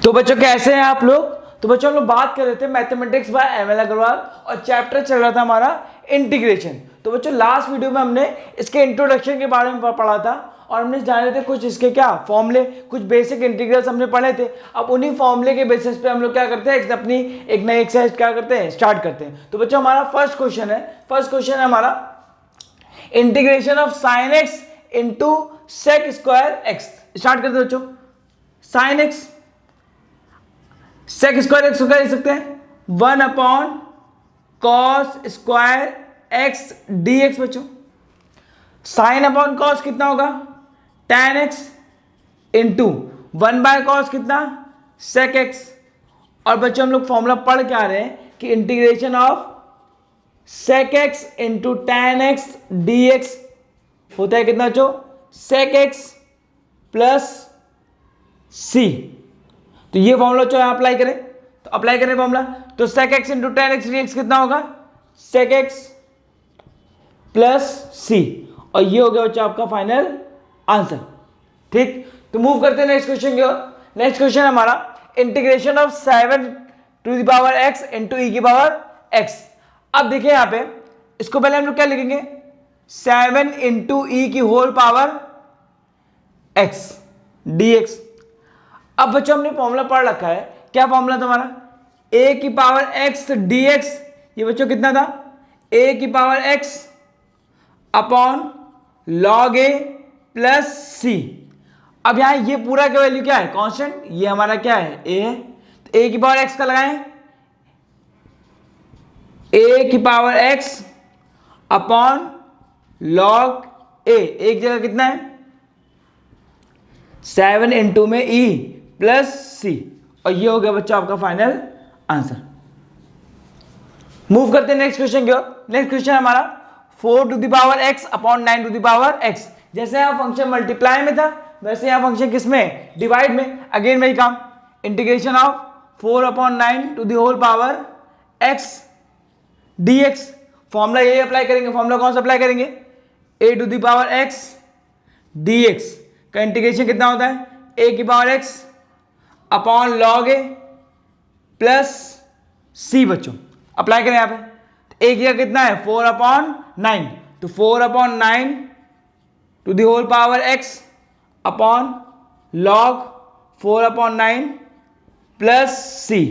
तो बच्चों कैसे हैं आप लोग। तो बच्चों हम लोग बात कर रहे थे mathematics by M L Agarwal और चैप्टर चल रहा था हमारा इंटीग्रेशन। तो बच्चों लास्ट वीडियो में हमने इसके इंट्रोडक्शन के बारे में पढ़ा था और हमने जाने थे कुछ इसके क्या फॉर्मूले, कुछ बेसिक इंटीग्रल्स हमने पढ़े थे। अब उन्हीं फॉर्मूले के बेसिस पे हम लोग क्या करते हैं, अपनी एक नई एक्सरसाइज क्या करते हैं, स्टार्ट करते हैं। तो बच्चों हमारा फर्स्ट क्वेश्चन है हमारा integration of sine x into sec square x. Start करते हैं बच्चों। Sine x sec square x का लिख सकते हैं 1 upon cos square x d x. बच्चों साइन अपॉन कॉस कितना होगा, tan x into 1 by cos कितना, सेक एक्स। और बच्चों हम लोग फॉर्मूला पढ़ के आ रहे हैं कि integration of sec x into tan x d x होता है कितना बच्चों, सेक एक्स प्लस सी। तो ये फॉर्मूला जो है अप्लाई करें, तो अप्लाई करें फॉर्मूला, तो sec x into tan x dx कितना होगा, sec x प्लस सी। और ये हो गया बच्चा आपका फाइनल आंसर। ठीक, तो मूव करते हैं नेक्स्ट क्वेश्चन की ओर। नेक्स्ट क्वेश्चन हमारा integration of 7 to the power x into e की पावर x। अब देखिए यहां पे इसको पहले हम लोग क्या लिखेंगे, 7 इंटू ई की होल पावर x dx। अब बच्चों हमने फॉर्मूला पढ़ रखा है, क्या फॉर्मूला तुम्हारा, a की पावर x dx। ये बच्चों कितना था, a की power x upon log a plus c। अब यहां ये पूरा का वैल्यू क्या है, कांस्टेंट, ये हमारा क्या है, a है। तो a की पावर x का लगाएं, a की power x upon log a। एक जगह कितना है 7 इंटू में e प्लस सी। और ये हो गया बच्चा आपका फाइनल आंसर। मूव करते हैं नेक्स्ट क्वेश्चन की ओर। नेक्स्ट क्वेश्चन हमारा 4 to the power x upon 9 to the power x। जैसे यहां फंक्शन मल्टीप्लाई में था वैसे यहां फंक्शन किस में, डिवाइड में। अगेन वही काम, integration of 4 upon 9 to the whole power x dx। Formula यही अप्लाई करेंगे। फॉर्मूला कौन सा अप्लाई करेंगे, a to the power x dx का इंटीग्रेशन कितना होता है, a की power x upon log a plus c. बच्चों अप्लाई करें यहां पे, तो एक जगह कितना है 4 अपॉन 9, तो 4 upon 9 to the whole power x upon log 4 upon 9 plus C.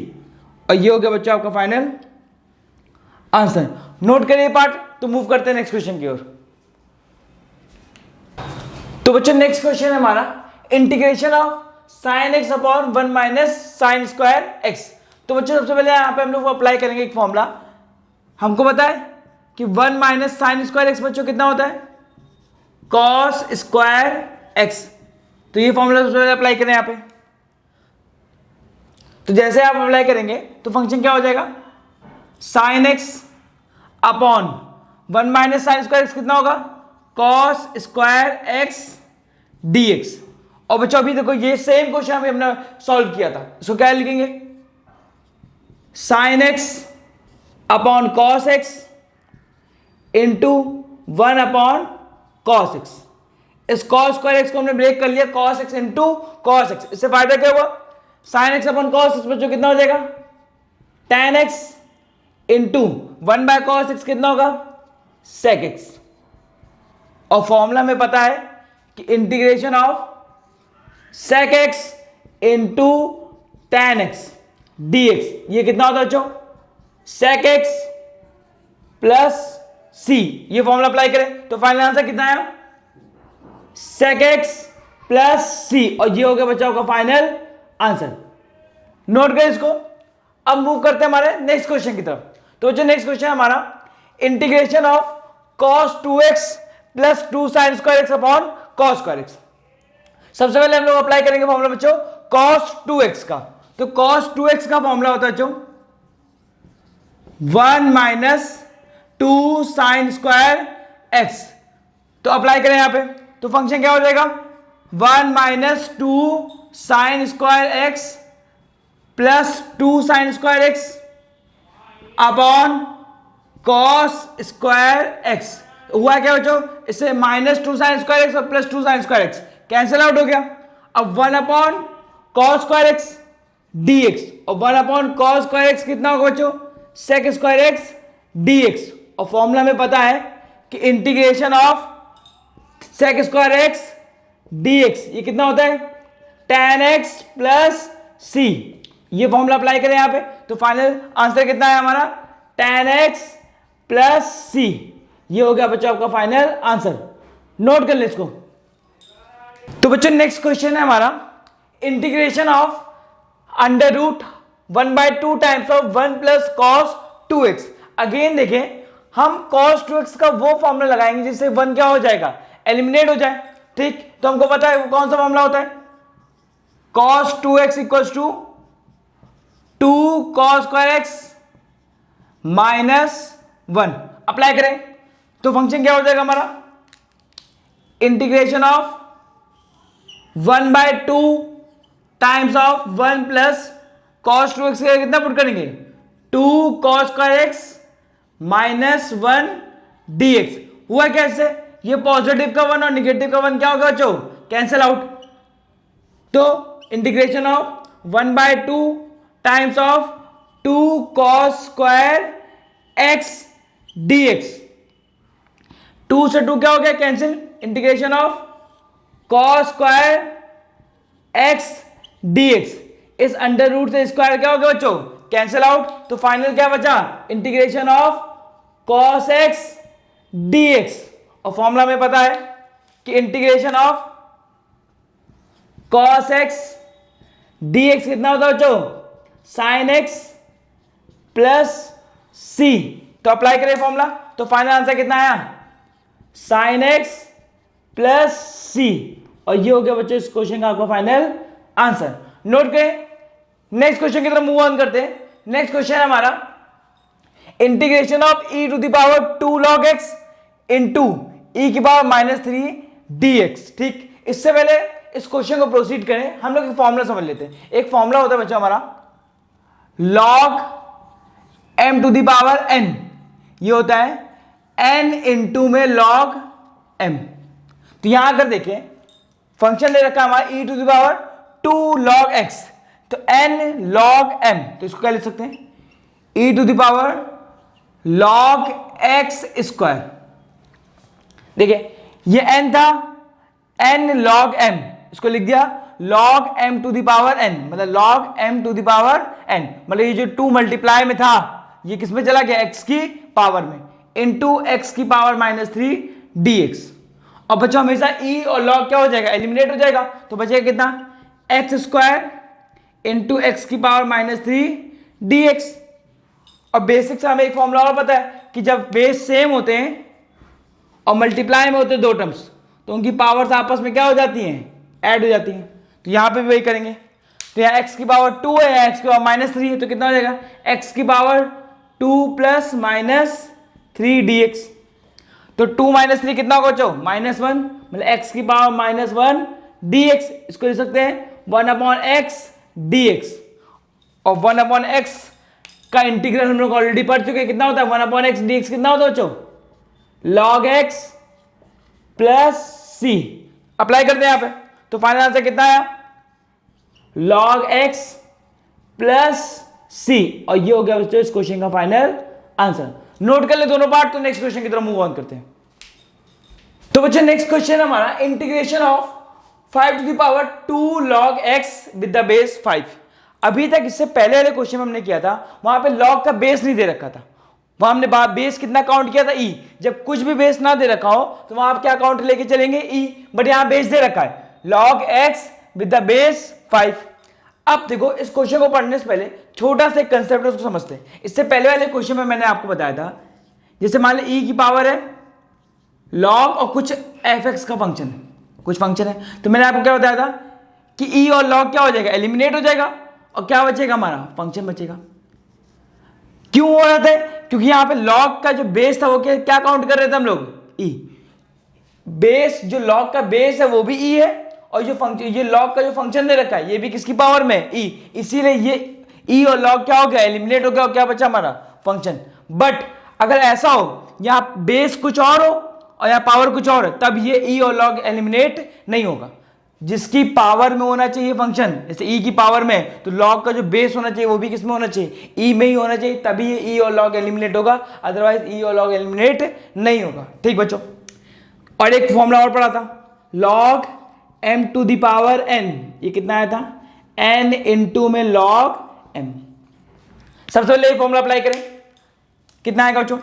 और ये हो गया बच्चों आपका फाइनल आंसर। नोट करिए पार्ट। तो मूव करते हैं नेक्स्ट क्वेश्चन की ओर। तो बच्चों नेक्स्ट क्वेश्चन है हमारा integration of sine x upon 1 minus sine square x. तो बच्चों सबसे पहले यहां पे हम लोग अप्लाई करेंगे एक फॉर्मूला। हमको पता है कि 1 माइनस साइन स्क्वायर एक्स बच्चों कितना होता है, कॉस स्क्वायर एक्स। तो ये फॉर्मूला सबसे पहले अप्लाई करें यहां पे। तो जैसे आप अप्लाई करेंगे तो फंक्शन क्या हो जाएगा, sine x upon 1 minus sine square x कितना होगा, कॉस स्क्वायर एक्स dx। और बच्चों अभी देखो ये सेम क्वेश्चन अभी हमने सॉल्व किया था, इसको क्या लिखेंगे, sine x upon cos x into 1 upon cos x. इस कॉस स्क्वायर एक्स को हमने ब्रेक कर लिया, cos x into cos x. इससे फायदा क्या हुआ, sine x upon cos x बच्चों कितना हो जाएगा, tan x into 1 by cos x कितना होगा, सेक एक्स। और फॉर्मूला में पता है कि integration of sec x into tan x dx ये कितना होता है बच्चों, sec x प्लस c। ये फॉर्मूला अप्लाई करें तो फाइनल आंसर कितना है, sec x प्लस c। और ये हो गया बच्चों का फाइनल आंसर। नोट करें इसको। अब मूव करते हैं हमारे नेक्स्ट क्वेश्चन की तरफ। तो बच्चों नेक्स्ट क्वेश्चन हमारा integration of cos 2x plus 2 sin square x upon cos square x। सबसे पहले हम लोग अप्लाई करेंगे फॉर्मूला बच्चों cos 2x का। तो cos 2x का फॉर्मूला होता है बच्चों 1 माइनस 2 साइन स्क्वायर x। तो अप्लाई करें यहां पे, तो फंक्शन क्या हो जाएगा, 1 minus 2 sine square x plus 2 sine square x upon cos square x। हुआ क्या बच्चों, इससे माइनस 2 साइन स्क्वायर x और plus 2 sine square x cancel out हो गया। अब 1 upon cos square x dx और 1/cos स्क्वायर एक्स कितना होगा बच्चों, सेक स्क्वायर एक्स dx। और फॉर्मूला में पता है कि integration of sec square x dx ये कितना होता है, tan x प्लस सी। ये फॉर्मूला अप्लाई करें यहां पे तो फाइनल आंसर कितना है हमारा, tan x प्लस सी। ये हो गया बच्चों आपका फाइनल आंसर, नोट कर ले इसको। तो बच्चों नेक्स्ट क्वेश्चन है हमारा integration of under root 1/2 times of 1 plus cos 2x। Again देखें हम cos 2x का वो फॉर्मूला लगाएंगे जिससे 1 क्या हो जाएगा, एलिमिनेट हो जाए। ठीक, तो हमको पता है वो कौन सा फॉर्मूला होता है, cos 2x equals to 2 cos square x minus 1। Apply करें तो फंक्शन क्या हो जाएगा हमारा, integration of 1/2 times of 1 plus cos 2x का कितना पुट करेंगे, 2 cos square x minus 1 dx। हुआ कैसे, ये पॉजिटिव का 1 और निगेटिव का 1 क्या होगा बच्चों, कैंसिल आउट। तो integration of 1/2 times of 2 cos square x dx, 2 से 2 क्या हो गया cancel, integration of cos square x dx, इस अंडर रूट से स्क्वायर क्या हो गया बच्चों, कैंसिल आउट। तो फाइनल क्या बचा, integration of cos x dx। और फॉर्मूला में पता है कि integration of cos x dx कितना होता है बच्चों, sin x प्लस c। तो अप्लाई करें फॉर्मूला तो फाइनल आंसर कितना आया, sin x प्लस c। और ये हो गया बच्चों इस क्वेश्चन का आपका फाइनल आंसर, नोट करें। नेक्स्ट क्वेश्चन की तरफ मूव ऑन करते हैं। नेक्स्ट क्वेश्चन है हमारा integration of e to the power 2 log x into e की पावर -3 dx। ठीक, इससे पहले इस क्वेश्चन को प्रोसीड करें हम लोग एक फॉर्मूला समझ लेते हैं। एक फॉर्मूला होता है बच्चों हमारा log m to the power n, ये होता है n इंटू में log m। तो यहां अगर देखें फंक्शन ले रखा है हमारा e to the power 2 log x, तो n log m, तो इसको क्या लिख सकते हैं, e to the power log x square. देखिए ये n था, n log m, इसको लिख दिया log m to the power n, मतलब log m to the power n, मतलब ये जो 2 मल्टीप्लाई में था ये किस में चला गया, x की पावर में, इंटू x की पावर -3 dx। और बच्चों हमेशा e और log क्या हो जाएगा, एलिमिनेट हो जाएगा। तो बचेगा कितना, x स्क्वायर इंटू एक्स की पावर -3 dx। और बेसिक से हमें एक फॉर्मूला और पता है कि जब बेस सेम होते हैं और मल्टीप्लाई में होते हैं दो टर्म्स तो उनकी पावर्स आपस में क्या हो जाती हैं, ऐड हो जाती हैं। तो यहां पे भी वही करेंगे। तो यहाँ x की पावर 2 है, यहाँ x की पावर -3 है, तो कितना हो जाएगा, x की पावर 2 प्लस -3 dx। तो 2 - 3 कितना होगा बच्चों, -1, मतलब x की पावर -1 dx। इसको लिख सकते हैं 1/x dx। और 1/x का इंटीग्रल हम लोग ऑलरेडी पढ़ चुके हैं, कितना होता है 1/x dx, कितना होता है बच्चों, log x plus c। Apply करते हैं यहां पे तो फाइनल आंसर कितना आया, log x प्लस c। और ये हो गया बच्चों इस क्वेश्चन का फाइनल आंसर। नोट कर ले दोनों पार्ट। तो नेक्स्ट क्वेश्चन की तरफ मूव ऑन करते हैं। तो बच्चों नेक्स्ट क्वेश्चन हमारा integration of 5 to the power 2 log x with the base 5। अभी तक इससे पहले वाले क्वेश्चन में हमने किया था वहां पे log का बेस नहीं दे रखा था, वहां हमने बेस कितना काउंट किया था, e। जब कुछ भी बेस ना दे रखा हो तो वहां आप क्या काउंट लेके चलेंगे, e। बट यहां बेस दे रखा है log x with the base 5। अब देखो इस क्वेश्चन को पढ़ने से पहले छोटा सा कंसेप्ट उसको समझते हैं। इससे पहले वाले क्वेश्चन में मैंने आपको बताया था जैसे मान लो e की पावर है log और कुछ fx का फंक्शन है, कुछ फंक्शन है, तो मैंने आपको क्या बताया था कि e और log क्या हो जाएगा, एलिमिनेट हो जाएगा और क्या बचेगा, हमारा फंक्शन बचेगा। क्यों हो रहा था, क्योंकि यहां पे log का जो बेस था वो क्या काउंट कर रहे थे हम लोग, e। बेस जो log का बेस है वो भी e है और जो फंक्शन ये log का जो फंक्शन दे रखा है ये भी किसकी पावर में, e। इसीलिए ये e और log क्या हो गया, एलिमिनेट हो गया और क्या बचा हमारा फंक्शन। बट अगर ऐसा हो यहां बेस कुछ और हो और यहां पावर कुछ और है तब ये e और log एलिमिनेट नहीं होगा। जिसकी पावर में होना चाहिए फंक्शन, जैसे ई की पावर में, तो लॉग का जो बेस होना चाहिए वो भी किस में होना चाहिए, ई में ही होना चाहिए, तभी ये ई और लॉग एलिमिनेट होगा, अदरवाइज ई और लॉग एलिमिनेट नहीं होगा। ठीक बच्चों, और एक फॉर्मूला और पढ़ा था, log m to the power n, ये कितना आया था, n इंटू में लॉग m। सबसे पहले ये फॉर्मूला अप्लाई करें, कितना आएगा बच्चों,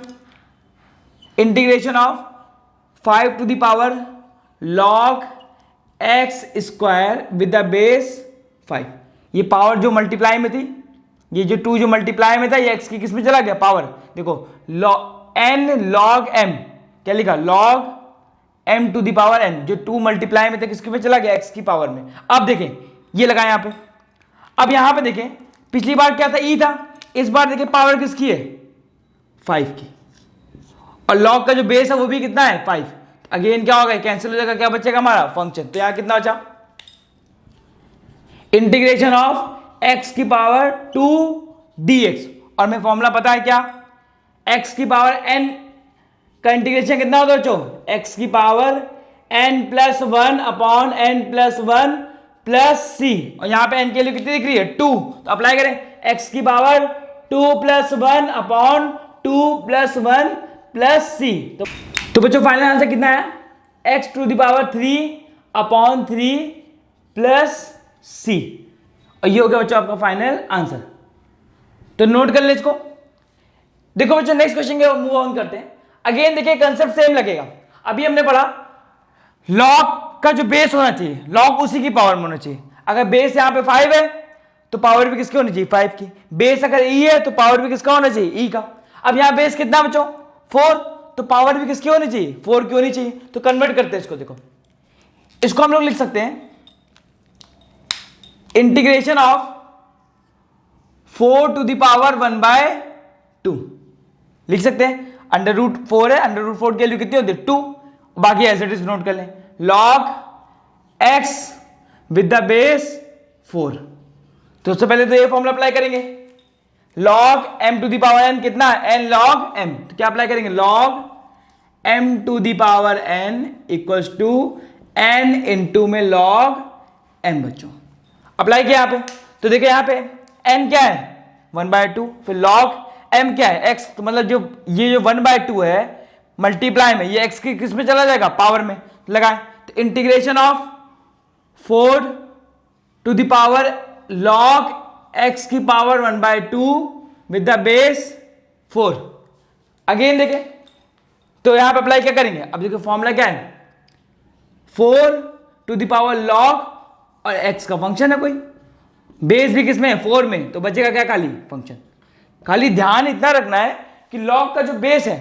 integration of 5 to the power log x square with the base 5। ये पावर जो मल्टीप्लाई में थी, ये जो 2 जो मल्टीप्लाई में था, ये x की किस में चला गया, पावर। देखो n log m, क्या लिखा, log m to the power n, जो 2 मल्टीप्लाई में था किसके में चला गया, x की पावर में। अब देखें ये लगा यहां पे, अब यहां पे देखें पिछली बार क्या था, e था, इस बार देखें पावर किसकी है, 5 की, और log का जो बेस है वो भी कितना है, 5। अगेन क्या होगा, कैंसिल हो जाएगा, क्या बचेगा हमारा फंक्शन, तो यहां कितना बचा, इंटीग्रेशन ऑफ x की पावर 2 dx, और मैं फॉर्मूला पता है क्या, x की पावर n का इंटीग्रेशन कितना होता है बच्चों, x की power n plus 1 upon n plus 1 plus c, और यहां पे n के लिए कितनी दिख रही है, 2, तो अप्लाई करें, x की power 2 plus 1 upon 2 plus 1 plus c। तो बच्चों फाइनल आंसर कितना है, x to the power 3 upon 3 plus c, और ये हो गया बच्चों आपका फाइनल आंसर। तो नोट कर ले इसको। देखो बच्चों नेक्स्ट क्वेश्चन के मूव ऑन करते हैं। अगेन देखिए कंसेप्ट सेम लगेगा, अभी हमने पढ़ा लॉग का जो बेस होना चाहिए, लॉग उसी की पावर में होना चाहिए। अगर बेस यहां पे 5 है तो पावर भी किसकी होनी चाहिए, 5 की। बेस अगर ई है तो पावर भी किसका होना चाहिए, ई का। अब यहां बेस कितना बच्चों, 4, तो पावर भी किसकी होनी चाहिए, 4 की होनी चाहिए। तो कन्वर्ट करते हैं इसको, देखो इसको हम लोग लिख सकते हैं integration of 4 to the power 1/2 लिख सकते हैं। अंडर रूट 4 है, अंडर रूट 4 की वैल्यू कितनी होती है, 2, बाकी एज इट इज नोट कर लें, log x with the base 4। तो सबसे पहले तो ये फॉर्मूला अप्लाई करेंगे, log m to the power n कितना है, n log m, तो क्या अप्लाई करेंगे, log m to the power n equals to n into में log m। बच्चों अप्लाई किया यहां पे, तो देखिए यहां पे n क्या है 1/2, फिर log m क्या है x, तो मतलब जो ये जो 1/2 है मल्टीप्लाई में, ये x की किस में चला जाएगा, पावर में लगाए। तो integration of 4 to the power log x की power 1/2 with the base 4। Again देखें तो यहां पे अप्लाई क्या करेंगे, अब देखिए फॉर्मूला क्या है, 4 टू द पावर log, और x का फंक्शन है कोई, बेस भी किसमें है, 4 में, तो बचेगा क्या, खाली फंक्शन। खाली ध्यान इतना रखना है कि log का जो बेस है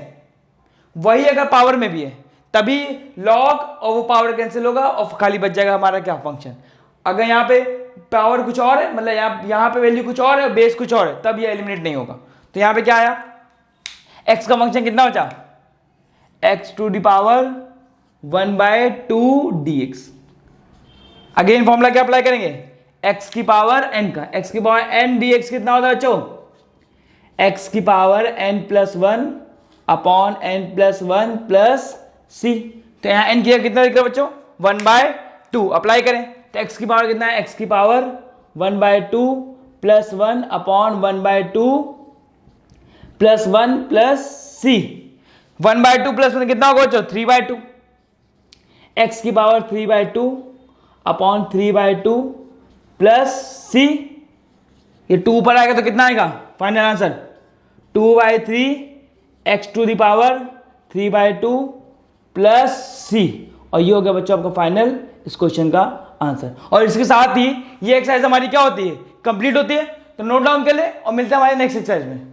वही अगर पावर में भी है तभी log और वो पावर कैंसिल होगा और खाली बच जाएगा हमारा क्या, फंक्शन। अगर यहाँ पे पावर कुछ और है, मतलब यहाँ पे वैल्यू कुछ और है, बेस कुछ और है, तब ये एलिमिनेट नहीं होगा। तो यहाँ पे क्या आया, x का फंक्शन कितना बचा, x to the power 1/2 dx। Again formula क्या अप्लाई करेंगे, x की पावर n का, x की पावर n dx कितना होता है बच्चों, x की power n plus 1 upon n plus 1 plus c। तो यहाँ n की कितना दिख रहा है बच्चों, 1/2। अप्लाई करें तो x की पावर कितना है, x की power 1/2 plus 1 upon 1/2 plus 1 plus c। 1/2 plus 1 कितना होगा बच्चों, 3/2। x की पावर 3/2 अपॉन 3/2 प्लस c, ये 2 ऊपर आएगा तो कितना आएगा final answer, 2/3 x to the power 3/2 plus c, और ये हो गया बच्चों आपका फाइनल इस क्वेश्चन का आंसर। और इसके साथ ही ये एक्सरसाइज हमारी क्या होती है, कंप्लीट होती है। तो नोट डाउन कर ले और मिलते हैं हमारे नेक्स्ट एक्सरसाइज में।